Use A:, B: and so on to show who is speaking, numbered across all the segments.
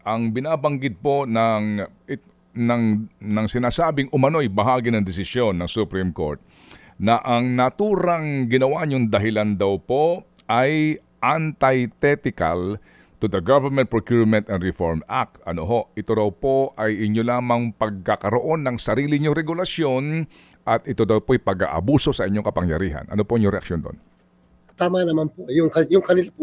A: ang binabanggit po ng sinasabing umano'y bahagi ng desisyon ng Supreme Court na ang naturang ginawa niyong dahilan daw po ay antithetical to the Government Procurement and Reform Act. Ano ho, ito raw po ay inyo lamang pagkakaroon ng sarili niyong regulasyon at ito daw po'y pag-aabuso sa inyong kapangyarihan. Ano po yung reaksyon doon?
B: Tama naman po. Yung kanilang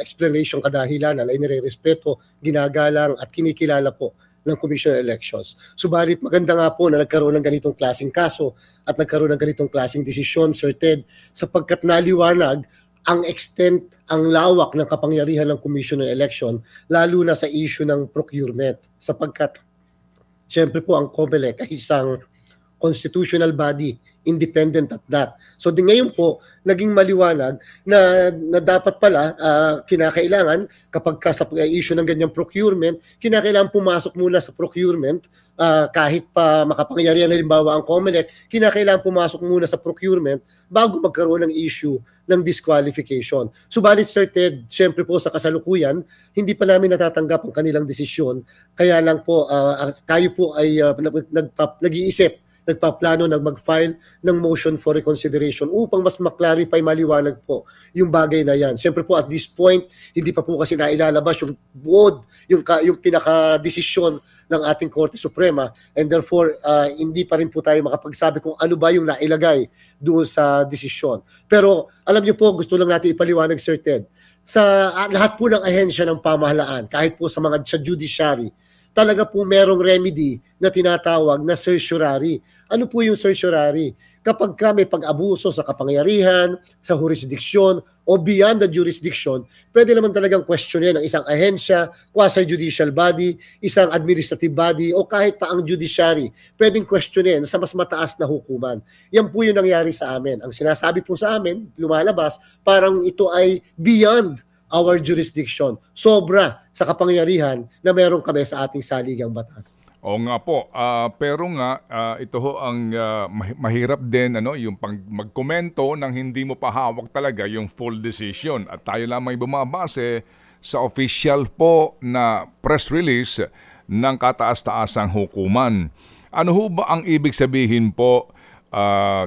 B: explanation, kadahilanan ay nire-respeto, ginagalang at kinikilala po ng Commission on Elections. Subalit maganda nga po na nagkaroon ng ganitong klaseng kaso at nagkaroon ng ganitong klaseng desisyon, Sir Ted, sapagkat naliwanag ang extent, ang lawak ng kapangyarihan ng Commission on Election, lalo na sa issue ng procurement. Sapagkat, siyempre po ang COMELEC ay isang constitutional body, independent at that. So ngayon po, naging maliwanag na dapat pala kinakailangan kapag sa issue ng ganyang procurement, kinakailangan pumasok muna sa procurement kahit pa makapangyarihan halimbawa ang COMELEC, kinakailangan pumasok muna sa procurement bago magkaroon ng issue ng disqualification. Subalit Sir Ted, siyempre po sa kasalukuyan, hindi pa namin natatanggap ang kanilang desisyon. Kaya lang po, tayo po ay nag-iisip, nagpaplano na mag-file ng motion for reconsideration upang mas maklarify, maliwanag po yung bagay na yan. Siyempre po at this point, hindi pa po kasi nailalabas yung buod, yung pinaka-desisyon ng ating Korte Suprema and therefore hindi pa rin po tayo makapagsabi kung ano ba yung nailagay doon sa desisyon. Pero alam niyo po, gusto lang natin ipaliwanag Sir Ted, sa lahat po ng ahensya ng pamahalaan, kahit po sa judiciary, talaga po merong remedy na tinatawag na certiorari. Ano po yung certiorari? Kapag may pag-abuso sa kapangyarihan, sa jurisdiction, o beyond the jurisdiction, pwede naman talagang questionin ng isang ahensya, quasi-judicial body, isang administrative body, o kahit pa ang judiciary. Pwedeng questionin sa mas mataas na hukuman. Yan po yung nangyari sa amin. Ang sinasabi po sa amin, lumalabas, parang ito ay beyond our jurisdiction. Sobra sa kapangyarihan na meron kami sa ating saligang batas.
A: Oo nga po, pero nga ito ho ang mahirap din yung magkomento nang hindi mo pa hawak talaga yung full decision at tayo lamang bumabase sa official po na press release ng kataas-taasang hukuman. Ano ho ba ang ibig sabihin po,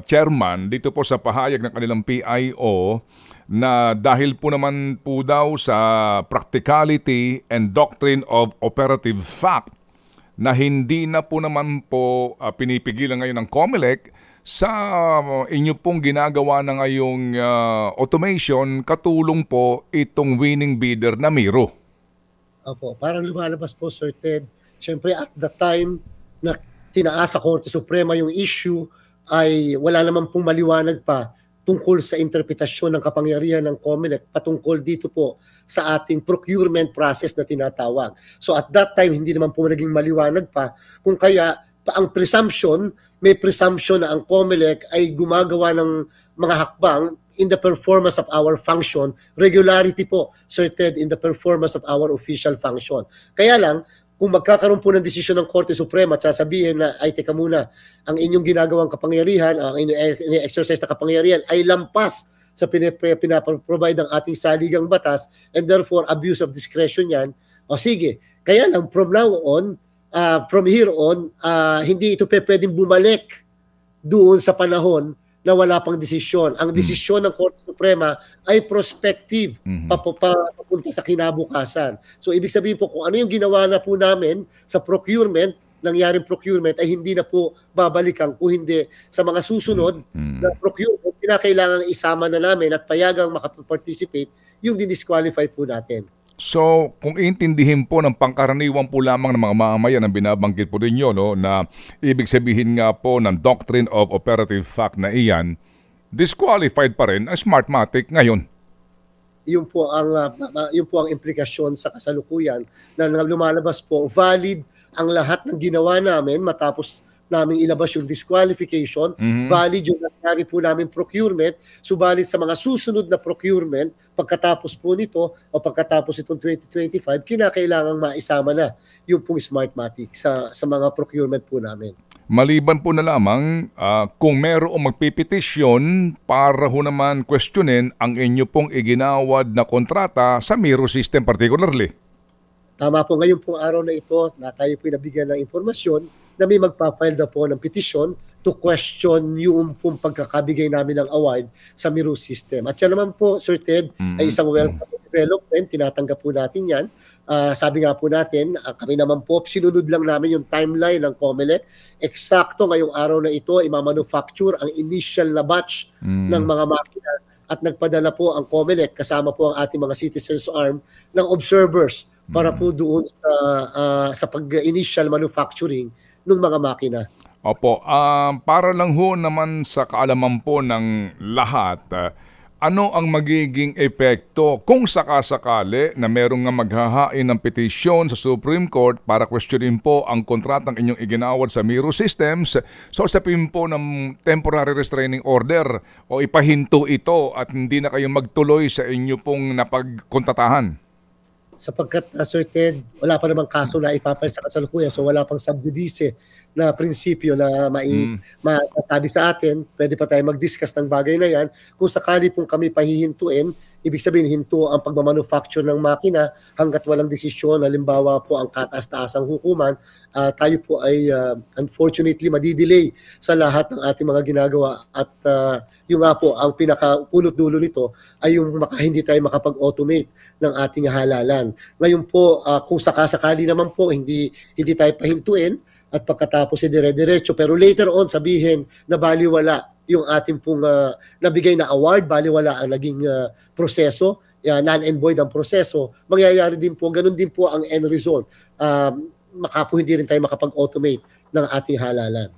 A: Chairman, dito po sa pahayag ng kanilang PIO na dahil po naman po daw sa practicality and doctrine of operative fact na hindi na po naman po pinipigilan ngayon ng COMELEC sa inyo pong ginagawa na ngayong automation, katulong po itong winning bidder na Miro.
B: Opo, parang lumalabas po Sir Ted. Siyempre at the time na tinaas sa Korte Suprema yung issue ay wala naman pong maliwanag pa tungkol sa interpretasyon ng kapangyarihan ng COMELEC patungkol dito po sa ating procurement process na tinatawag. So at that time, hindi naman po naging maliwanag pa kung kaya ang presumption, may presumption na ang COMELEC ay gumagawa ng mga hakbang in the performance of our function, regularity po, Sir Ted, in the performance of our official function. Kaya lang, kung magkakaroon po ng desisyon ng Korte Suprema at sasabihin na, ay teka muna, ang inyong ginagawang kapangyarihan, ang inyong exercise na kapangyarihan ay lampas sa pinaprovide ng ating saligang batas and therefore abuse of discretion yan, o sige, kaya lang from now on, from here on, hindi ito pwedeng bumalik doon sa panahon na wala pang desisyon. Ang desisyon ng Korte Suprema ay prospective, papunta sa kinabukasan. So ibig sabihin po kung ano yung ginawa na po namin sa procurement, nangyaring procurement ay hindi na po babalikan kung hindi sa mga susunod na procurement, kinakailangan isama na namin at payagang makapag-participate yung didisqualify po natin.
A: So, kung iintindihin po ng pangkaraniwan po lamang ng mga mamamayan ang binabanggit po ninyo, na ibig sabihin nga po ng doctrine of operative fact na iyan, disqualified pa rin ang Smartmatic ngayon.
B: Yun po ang implikasyon sa kasalukuyan na lumalabas po, valid ang lahat ng ginawa namin matapos namin ilabas yung disqualification, valid yung nangyari po namin procurement, subalit sa mga susunod na procurement, pagkatapos po nito o pagkatapos itong 2025, kinakailangang maisama na yung pong Smartmatic sa mga procurement po namin.
A: Maliban po na lamang kung mayroong magpipetisyon para ho naman questionin ang inyo pong iginawad na kontrata sa Miro system particularly.
B: tama po, ngayon pong araw na ito na tayo po nabigyan ng impormasyon na may magpa-file na po ng petition to question yung pong pagkakabigay namin ng award sa Miro system. At yan naman po, Sir Ted, ay isang welcome development. Tinatanggap po natin yan. Sabi nga po natin, kami naman po, sinunod lang namin yung timeline ng COMELEC. Eksakto ngayong araw na ito, imamanufacture ang initial na batch ng mga makina at nagpadala po ang COMELEC kasama po ang ating mga citizens arm ng observers para po doon sa pag-initial manufacturing ng mga makina.
A: Opo, para lang ho naman sa kaalaman po ng lahat, ano ang magiging epekto kung sakasakali na merong nga maghahain ng petisyon sa Supreme Court para questionin po ang kontratang inyong iginawad sa Miro Systems, so usapin po ng temporary restraining order o ipahinto ito at hindi na kayo magtuloy sa inyo pong napagkontatahan?
B: Sapagkat, Sir Ted, wala pa namang kaso na ipapail sa kasalukuyan, so wala pang sub judice na prinsipyo na masasabi sa atin. Pwede pa tayo mag-discuss ng bagay na yan. Kung sakali pong kami pahihintuin, ibig sabihin hinto ang pagmamanufacture ng makina hanggat walang desisyon, halimbawa po ang kataas-taasang hukuman, tayo po ay unfortunately madidelay sa lahat ng ating mga ginagawa. At yung nga po, ang pinaka-punot dulo nito ay yung hindi tayo makapag-automate ng ating halalan. Ngayon po, kung sakasakali naman po, hindi tayo pahintuin, at pagkatapos dire-diretso, pero later on sabihin na baliwala yung ating pong nabigay na award, baliwala ang naging proseso, null and void ang proseso, mangyayari din po, ganun din po ang end result. Hindi rin tayo makapag-automate ng ating halalan.